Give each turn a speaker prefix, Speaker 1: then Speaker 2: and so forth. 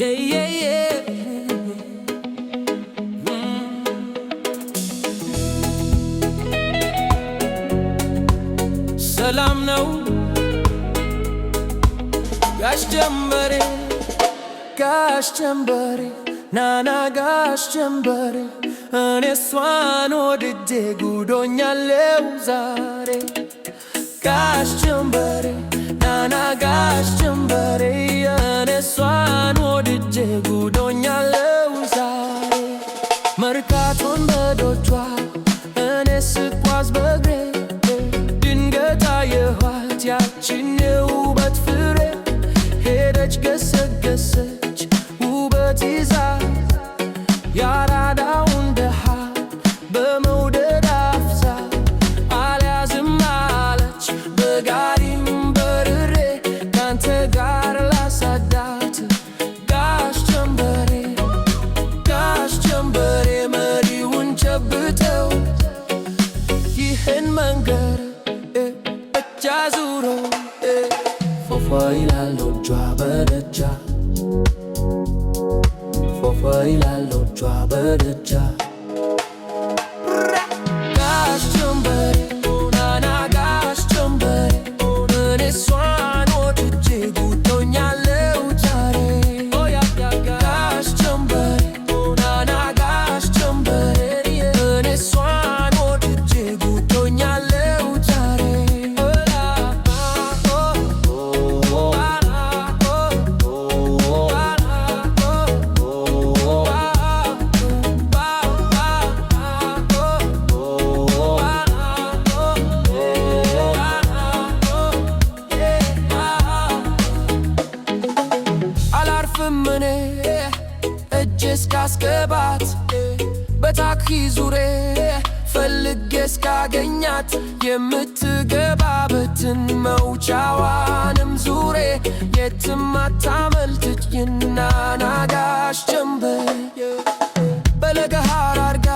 Speaker 1: Yeah, yeah, yeah. ሰላም ነው ጋሽ ጀንበሬ ጋሽ ጀንበሬ ናና ጋሽ ጀንበሬ እኔ እሷን ወድጄ ጉዶኛለው ዛሬ ጋሽ ጀንበሬ ናና ጋሽ ጀንበሬ እኔ እሷን ወድጄ ጉዶኛለው ዛሬ መርካቶን በዶቿ እኔ ስጓዝ በእግሬ ድንገት አየኋት ያችን የውበት ፍሬ ሄደች ገሰገሰች ውበት ይዛ ያራዳውን ደሃ በመውደድ አፍዛ አልያዝም አለች በጋሪም በርሬ ካንተ ጋር ላሳዳት ጋሽ ጀንበሬ መሪውን ጨብጠው ይህን መንገር እጅ አዙሮ ፎፏ ይላል እጇ በደጃ ፎፏ ይላል እጇ በደጃ ጋሽ ጀንበሬ ናና ጋሽ ጀንበሬ እኔ እሷን ወድጄ ጉዶኛለው ዛሬ ጋሽ ጀንበሬ ናና ጋሽ ጀንበሬ እኔ እሷን ወድጄ ጉዶኛለው ዛሬ አላርፍም እኔ እጄ እስካስገባት በታክሲ ዙሬ ፈልጌ እስካገኛት የምትገባበትን መውጫዋንም ዙሬ የትም አታመልጥኝ ናና ጋሽ ጀንበሬ በለገሃር አርጋ